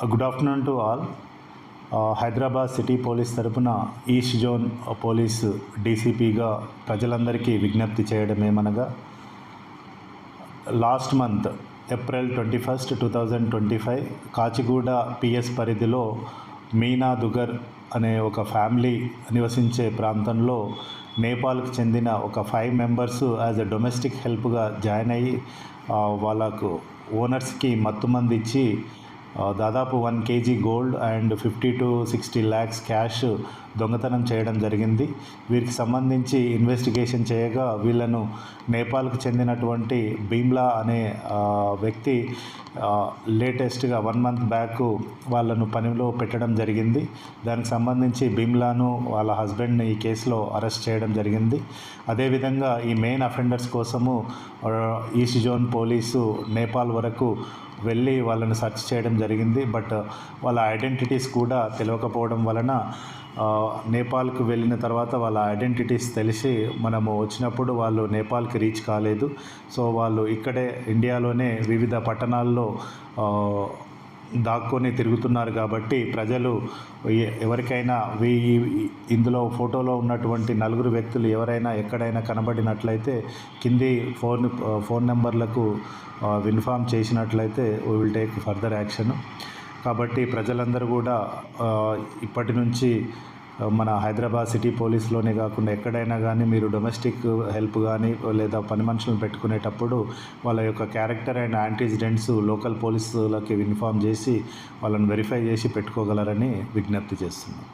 Good afternoon to all. Hyderabad city police తరపున east zone police డీసీపీగా ప్రజలందరికీ విజ్ఞప్తి చేయడం ఏమనగా, last month April 21, 2025 Kachiguda PS పరిధిలో మీనా దుగర్ అనే ఒక ఫ్యామిలీ నివసించే ప్రాంతంలో నేపాల్కి చెందిన ఒక 5 మెంబర్స్ యాజ్ ఎ డొమెస్టిక్ హెల్ప్గా జాయిన్ అయ్యి వాళ్ళకు ఓనర్స్కి మత్తుమంది ఇచ్చి దాదాపు 1 kg gold and 50 to 60 lakhs cash దొంగతనం చేయడం జరిగింది. వీరికి సంబంధించి ఇన్వెస్టిగేషన్ చేయగా వీళ్ళను నేపాల్కు చెందినటువంటి భీమ్లా అనే వ్యక్తి లేటెస్ట్గా 1 month బ్యాక్ వాళ్ళను పనిలో పెట్టడం జరిగింది. దానికి సంబంధించి భీమ్లాను వాళ్ళ హస్బెండ్ని ఈ కేసులో అరెస్ట్ చేయడం జరిగింది. అదేవిధంగా ఈ మెయిన్ అఫెండర్స్ కోసము ఈస్ట్ జోన్ పోలీసు నేపాల్ వరకు వెళ్ళి వాళ్ళని సెర్చ్ చేయడం జరిగింది. బట్ వాళ్ళ ఐడెంటిటీస్ కూడా తెలియకపోవడం వలన నేపాల్కు వెళ్ళిన తర్వాత వాళ్ళ ఐడెంటిటీస్ తెలిసి మనము వచ్చినప్పుడు వాళ్ళు నేపాల్కి రీచ్ కాలేదు. సో వాళ్ళు ఇక్కడే ఇండియాలోనే వివిధ పట్టణాల్లో దాక్కొని తిరుగుతున్నారు. కాబట్టి ప్రజలు ఎవరికైనా ఇందులో ఫోటోలో ఉన్నటువంటి 4 వ్యక్తులు ఎవరైనా ఎక్కడైనా కనబడినట్లయితే కింది ఫోన్ నెంబర్లకు ఇన్ఫామ్ చేసినట్లయితే we will take further action. కాబట్టి ప్రజలందరూ కూడా ఇప్పటి నుంచి మన హైదరాబాద్ సిటీ పోలీస్లోనే కాకుండా ఎక్కడైనా కానీ మీరు డొమెస్టిక్ హెల్ప్ కానీ లేదా పని మనుషులను పెట్టుకునేటప్పుడు వాళ్ళ యొక్క క్యారెక్టర్ అండ్ యాంటీసిడెంట్స్ లోకల్ పోలీసులకి ఇన్ఫామ్ చేసి వాళ్ళని వెరిఫై చేసి పెట్టుకోగలరని విజ్ఞప్తి చేస్తున్నాం.